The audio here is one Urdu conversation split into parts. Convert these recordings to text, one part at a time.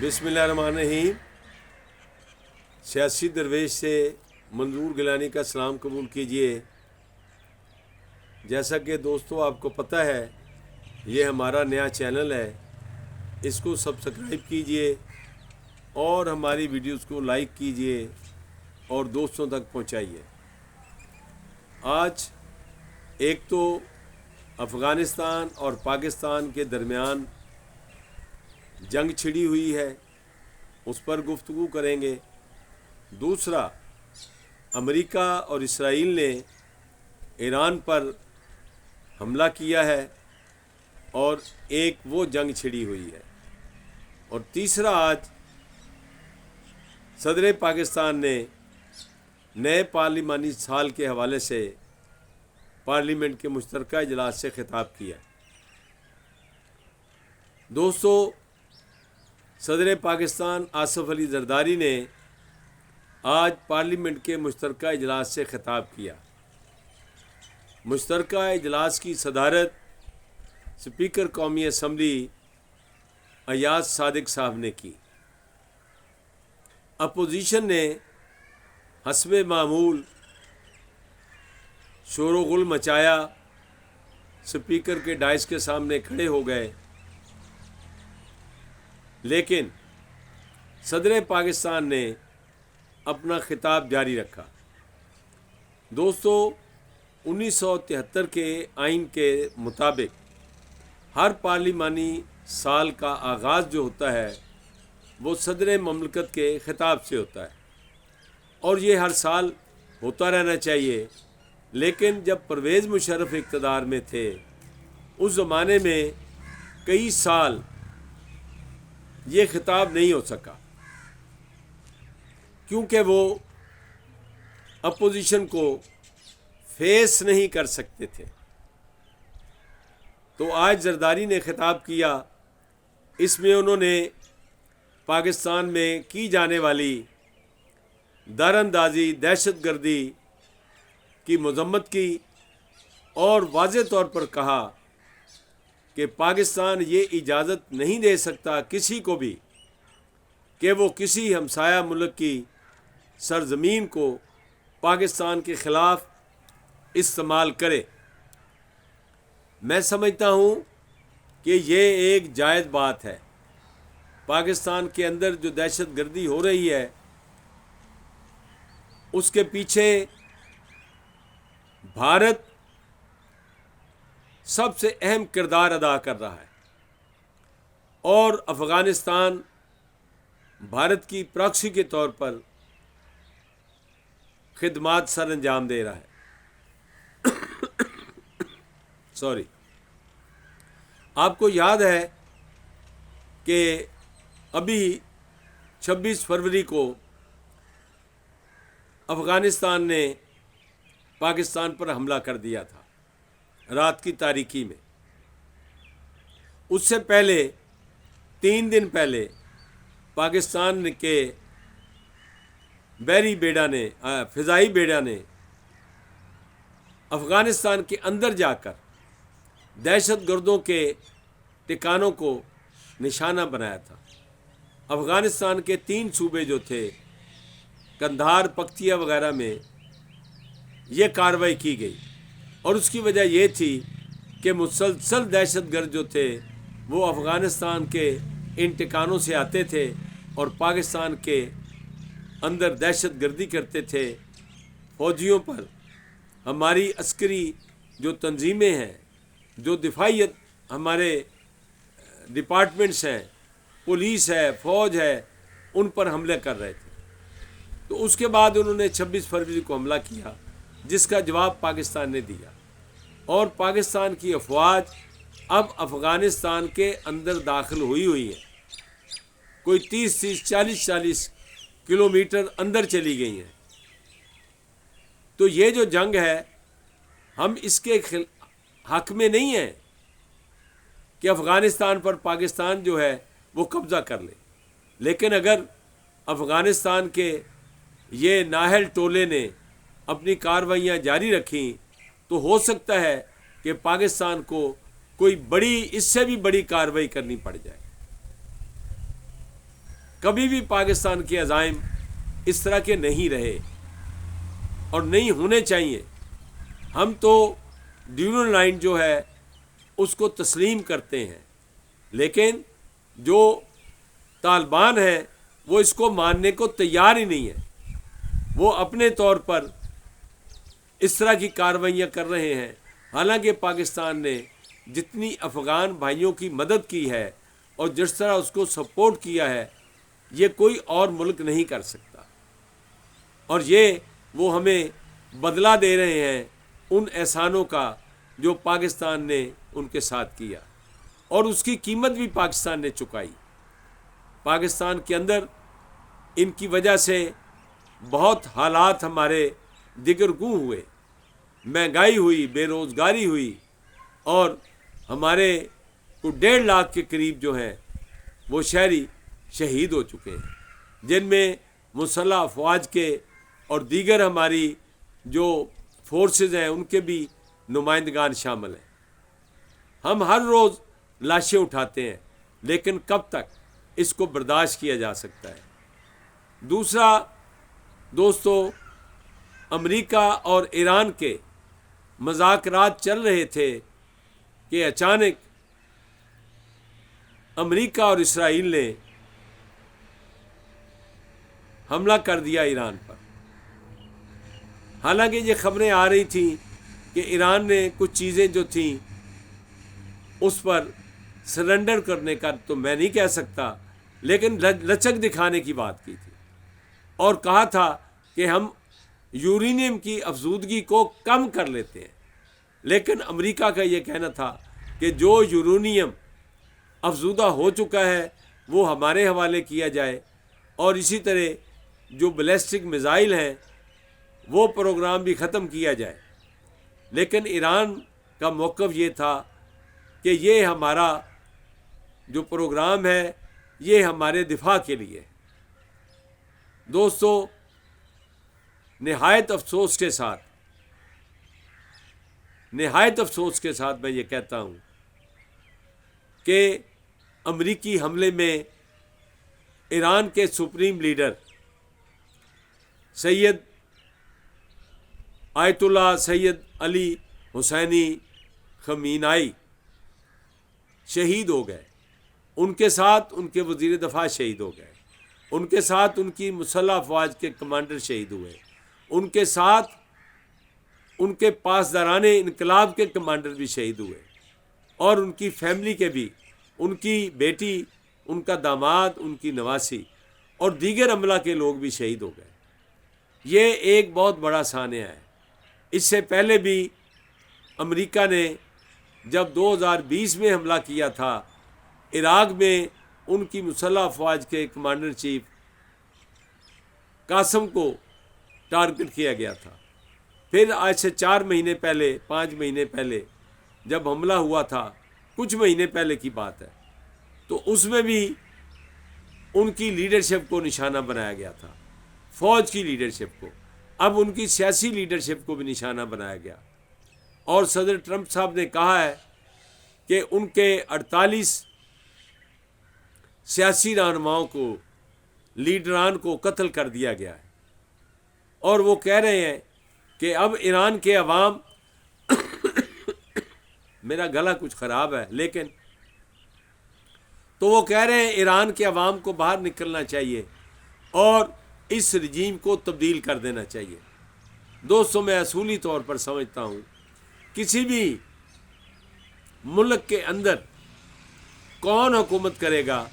بسم اللہ الرحمن الرحیم۔ سیاسی درویش سے منظور گیلانی کا سلام قبول کیجئے۔ جیسا کہ دوستو آپ کو پتہ ہے یہ ہمارا نیا چینل ہے، اس کو سبسکرائب کیجئے اور ہماری ویڈیوز کو لائک کیجئے اور دوستوں تک پہنچائیے۔ آج ایک تو افغانستان اور پاکستان کے درمیان جنگ چھڑی ہوئی ہے، اس پر گفتگو کریں گے۔ دوسرا، امریکہ اور اسرائیل نے ایران پر حملہ کیا ہے اور ایک وہ جنگ چھڑی ہوئی ہے۔ اور تیسرا، آج صدر پاکستان نے نئے پارلیمانی سال کے حوالے سے پارلیمنٹ کے مشترکہ اجلاس سے خطاب کیا۔ دوستو، صدر پاکستان آصف علی زرداری نے آج پارلیمنٹ کے مشترکہ اجلاس سے خطاب کیا۔ مشترکہ اجلاس کی صدارت اسپیکر قومی اسمبلی ایاز صادق صاحب نے کی۔ اپوزیشن نے حسب معمول شور و غل مچایا، اسپیکر کے ڈائس کے سامنے کھڑے ہو گئے، لیکن صدر پاکستان نے اپنا خطاب جاری رکھا۔ دوستو، 1973 کے آئین کے مطابق ہر پارلیمانی سال کا آغاز جو ہوتا ہے وہ صدر مملکت کے خطاب سے ہوتا ہے اور یہ ہر سال ہوتا رہنا چاہیے، لیکن جب پرویز مشرف اقتدار میں تھے اس زمانے میں کئی سال یہ خطاب نہیں ہو سکا کیونکہ وہ اپوزیشن کو فیس نہیں کر سکتے تھے۔ تو آج زرداری نے خطاب کیا، اس میں انہوں نے پاکستان میں کی جانے والی دراندازی، دہشت گردی کی مذمت کی اور واضح طور پر کہا کہ پاکستان یہ اجازت نہیں دے سکتا کسی کو بھی کہ وہ کسی ہمسایہ ملک کی سرزمین کو پاکستان کے خلاف استعمال کرے۔ میں سمجھتا ہوں کہ یہ ایک جائز بات ہے۔ پاکستان کے اندر جو دہشت گردی ہو رہی ہے اس کے پیچھے بھارت سب سے اہم کردار ادا کر رہا ہے اور افغانستان بھارت کی پراکسی کے طور پر خدمات سر انجام دے رہا ہے۔ آپ کو یاد ہے کہ ابھی 26 فروری کو افغانستان نے پاکستان پر حملہ کر دیا تھا رات کی تاریکی میں۔ اس سے پہلے 3 دن پہلے پاکستان کے بحری بیڑا نے، فضائی بیڑا نے افغانستان کے اندر جا کر دہشت گردوں کے ٹھکانوں کو نشانہ بنایا تھا۔ افغانستان کے 3 صوبے جو تھے، قندھار، پکتیا وغیرہ میں یہ کارروائی کی گئی اور اس کی وجہ یہ تھی کہ مسلسل دہشت گرد جو تھے وہ افغانستان کے ان ٹھکانوں سے آتے تھے اور پاکستان کے اندر دہشت گردی کرتے تھے۔ فوجیوں پر ہماری عسکری جو تنظیمیں ہیں، جو دفاعیت ہمارے ڈپارٹمنٹس ہیں، پولیس ہے، فوج ہے، ان پر حملے کر رہے تھے۔ تو اس کے بعد انہوں نے 26 فروری کو حملہ کیا، جس کا جواب پاکستان نے دیا اور پاکستان کی افواج اب افغانستان کے اندر داخل ہوئی ہے، کوئی 30 40 کلومیٹر اندر چلی گئی ہیں۔ تو یہ جو جنگ ہے ہم اس کے حق میں نہیں ہیں کہ افغانستان پر پاکستان جو ہے وہ قبضہ کر لے، لیکن اگر افغانستان کے یہ نااہل ٹولے نے اپنی کارروائیاں جاری رکھیں تو ہو سکتا ہے کہ پاکستان کو کوئی بڑی، اس سے بھی بڑی کارروائی کرنی پڑ جائے۔ کبھی بھی پاکستان کے عزائم اس طرح کے نہیں رہے اور نہیں ہونے چاہیے. ہم تو ڈیورنڈ لائن جو ہے اس کو تسلیم کرتے ہیں، لیکن جو طالبان ہیں وہ اس کو ماننے کو تیار ہی نہیں ہے. وہ اپنے طور پر اس طرح کی کارروائیاں کر رہے ہیں، حالانکہ پاکستان نے جتنی افغان بھائیوں کی مدد کی ہے اور جس طرح اس کو سپورٹ کیا ہے یہ کوئی اور ملک نہیں کر سکتا. اور یہ وہ ہمیں بدلہ دے رہے ہیں ان احسانوں کا جو پاکستان نے ان کے ساتھ کیا، اور اس کی قیمت بھی پاکستان نے چکائی. پاکستان کے اندر ان کی وجہ سے بہت حالات ہمارے دگرگوں ہوئے، مہنگائی ہوئی، بے روزگاری ہوئی، اور ہمارے کو 1.5 لاکھ کے قریب جو ہیں وہ شہری شہید ہو چکے ہیں، جن میں مسلح افواج کے اور دیگر ہماری جو فورسز ہیں ان کے بھی نمائندگان شامل ہیں. ہم ہر روز لاشیں اٹھاتے ہیں، لیکن کب تک اس کو برداشت کیا جا سکتا ہے؟ دوسرا دوستو، امریکہ اور ایران کے مذاکرات چل رہے تھے کہ اچانک امریکہ اور اسرائیل نے حملہ کر دیا ایران پر. حالانکہ یہ خبریں آ رہی تھیں کہ ایران نے کچھ چیزیں جو تھیں اس پر سرنڈر کرنے کا تو میں نہیں کہہ سکتا، لیکن لچک دکھانے کی بات کی تھی اور کہا تھا کہ ہم یورینیم کی افزودگی کو کم کر لیتے ہیں. لیکن امریکہ کا یہ کہنا تھا کہ جو یورینیم افزودہ ہو چکا ہے وہ ہمارے حوالے کیا جائے، اور اسی طرح جو بیلسٹک میزائل ہیں وہ پروگرام بھی ختم کیا جائے. لیکن ایران کا موقف یہ تھا کہ یہ ہمارا جو پروگرام ہے یہ ہمارے دفاع کے لیے. دوستو، نہایت افسوس کے ساتھ میں یہ کہتا ہوں کہ امریکی حملے میں ایران کے سپریم لیڈر سید آیت اللہ سید علی حسینی خمینائی شہید ہو گئے. ان کے ساتھ ان کے وزیر دفاع شہید ہو گئے، ان کے ساتھ ان کی مسلح افواج کے کمانڈر شہید ہوئے، ان کے ساتھ ان کے پاسداران انقلاب کے کمانڈر بھی شہید ہوئے، اور ان کی فیملی کے بھی، ان کی بیٹی، ان کا داماد، ان کی نواسی اور دیگر عملہ کے لوگ بھی شہید ہو گئے. یہ ایک بہت بڑا سانحہ ہے. اس سے پہلے بھی امریکہ نے جب 2020 میں حملہ کیا تھا عراق میں، ان کی مسلح افواج کے کمانڈر چیف قاسم کو ٹارگٹ کیا گیا تھا. پھر آج سے 4 مہینے پہلے، 5 مہینے پہلے جب حملہ ہوا تھا، کچھ مہینے پہلے کی بات ہے، تو اس میں بھی ان کی لیڈرشپ کو نشانہ بنایا گیا تھا، فوج کی لیڈرشپ کو. اب ان کی سیاسی لیڈرشپ کو بھی نشانہ بنایا گیا، اور صدر ٹرمپ صاحب نے کہا ہے کہ ان کے 48 سیاسی رہنماؤں کو، لیڈران کو قتل کر دیا گیا ہے. اور وہ کہہ رہے ہیں کہ اب ایران کے عوام میرا گلا کچھ خراب ہے لیکن تو وہ کہہ رہے ہیں ایران کے عوام کو باہر نکلنا چاہیے اور اس رجیم کو تبدیل کر دینا چاہیے. دوستوں، میں اصولی طور پر سمجھتا ہوں کسی بھی ملک کے اندر کون حکومت کرے گا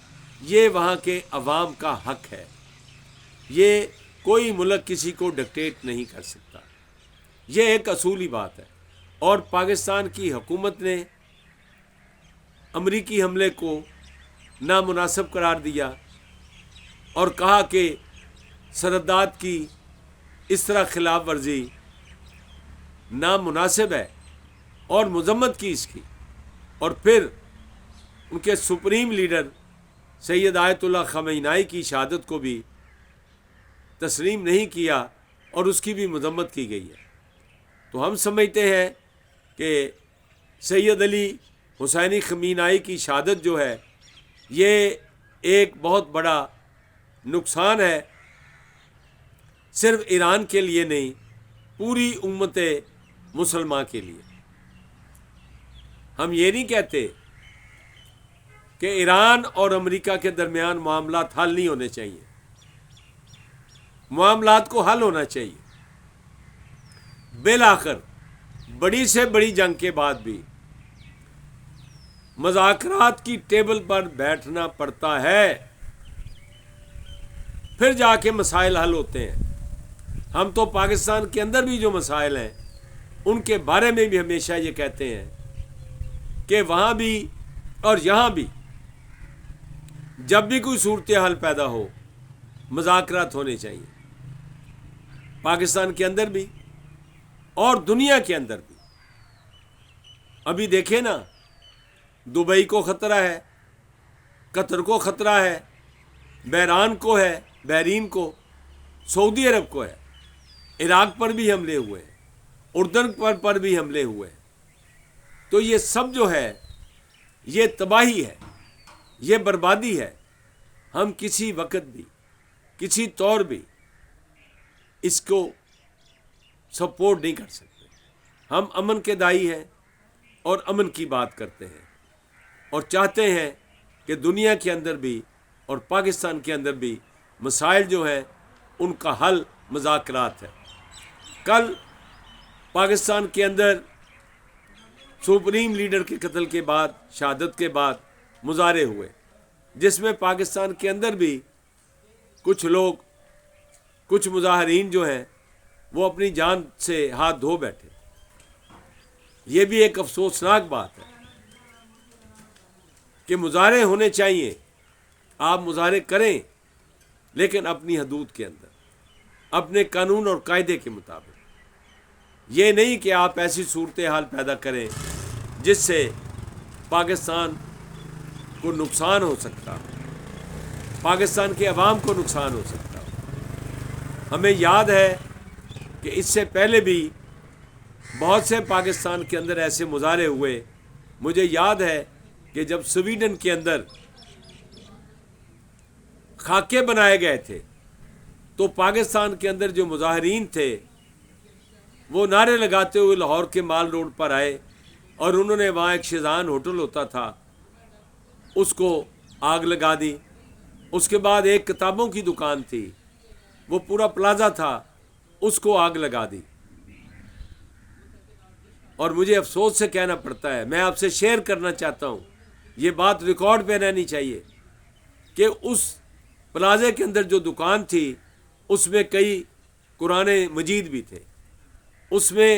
یہ وہاں کے عوام کا حق ہے. یہ کوئی ملک کسی کو ڈکٹیٹ نہیں کر سکتا. یہ ایک اصولی بات ہے. اور پاکستان کی حکومت نے امریکی حملے کو نامناسب قرار دیا اور کہا کہ سرحدات کی اس طرح خلاف ورزی نامناسب ہے اور مذمت کی اس کی. اور پھر ان کے سپریم لیڈر سید آیت اللہ خمینائی کی شہادت کو بھی تسلیم نہیں کیا اور اس کی بھی مذمت کی گئی ہے. تو ہم سمجھتے ہیں کہ سید علی حسینی خمینائی کی شہادت جو ہے یہ ایک بہت بڑا نقصان ہے صرف ایران کے لیے نہیں، پوری امت مسلمان کے لیے۔ ہم یہ نہیں کہتے کہ ایران اور امریکہ کے درمیان معاملات حل نہیں ہونے چاہیے، معاملات کو حل ہونا چاہیے۔ بالآخر بڑی سے بڑی جنگ کے بعد بھی مذاکرات کی ٹیبل پر بیٹھنا پڑتا ہے، پھر جا کے مسائل حل ہوتے ہیں۔ ہم تو پاکستان کے اندر بھی جو مسائل ہیں ان کے بارے میں بھی ہمیشہ یہ کہتے ہیں کہ وہاں بھی اور یہاں بھی جب بھی کوئی صورتحال پیدا ہو مذاکرات ہونے چاہیے، پاکستان کے اندر بھی اور دنیا کے اندر بھی۔ ابھی دیکھیں نا، دبئی کو خطرہ ہے، قطر کو خطرہ ہے، بحران کو ہے، بحرین کو، سعودی عرب کو ہے، عراق پر بھی حملے ہوئے ہیں، اردن پر بھی حملے ہوئے ہیں۔ تو یہ سب جو ہے یہ تباہی ہے، یہ بربادی ہے۔ ہم کسی وقت بھی کسی طور بھی اس کو سپورٹ نہیں کر سکتے۔ ہم امن کے داعی ہیں اور امن کی بات کرتے ہیں اور چاہتے ہیں کہ دنیا کے اندر بھی اور پاکستان کے اندر بھی مسائل جو ہیں ان کا حل مذاکرات ہے۔ کل پاکستان کے اندر سپریم لیڈر کے قتل کے بعد، شہادت کے بعد مظاہرے ہوئے، جس میں پاکستان کے اندر بھی کچھ لوگ، کچھ مظاہرین جو ہیں وہ اپنی جان سے ہاتھ دھو بیٹھے۔ یہ بھی ایک افسوسناک بات ہے کہ مظاہرے ہونے چاہیے، آپ مظاہرے کریں لیکن اپنی حدود کے اندر، اپنے قانون اور قاعدے کے مطابق۔ یہ نہیں کہ آپ ایسی صورتحال پیدا کریں جس سے پاکستان کو نقصان ہو سکتا، پاکستان کے عوام کو نقصان ہو سکتا۔ ہمیں یاد ہے کہ اس سے پہلے بھی بہت سے پاکستان کے اندر ایسے مظاہرے ہوئے۔ مجھے یاد ہے کہ جب سویڈن کے اندر خاکے بنائے گئے تھے تو پاکستان کے اندر جو مظاہرین تھے وہ نعرے لگاتے ہوئے لاہور کے مال روڈ پر آئے اور انہوں نے وہاں ایک شیزان ہوٹل ہوتا تھا اس کو آگ لگا دی۔ اس کے بعد ایک کتابوں کی دکان تھی، وہ پورا پلازا تھا، اس کو آگ لگا دی۔ اور مجھے افسوس سے کہنا پڑتا ہے، میں آپ سے شیئر کرنا چاہتا ہوں، یہ بات ریکارڈ پہ رہنی چاہیے کہ اس پلازے کے اندر جو دکان تھی اس میں کئی قرآن مجید بھی تھے، اس میں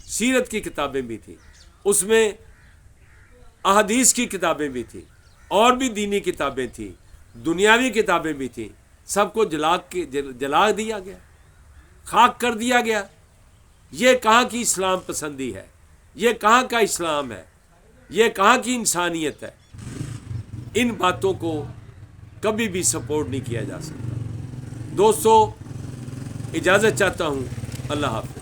سیرت کی کتابیں بھی تھیں، اس میں احادیث کی کتابیں بھی تھیں، اور بھی دینی کتابیں تھیں، دنیاوی کتابیں بھی تھیں۔ سب کو جلا دیا گیا، خاک کر دیا گیا۔ یہ کہاں کی اسلام پسندی ہے؟ یہ کہاں کا اسلام ہے؟ یہ کہاں کی انسانیت ہے؟ ان باتوں کو کبھی بھی سپورٹ نہیں کیا جا سکتا۔ دوستو، اجازت چاہتا ہوں، اللہ حافظ۔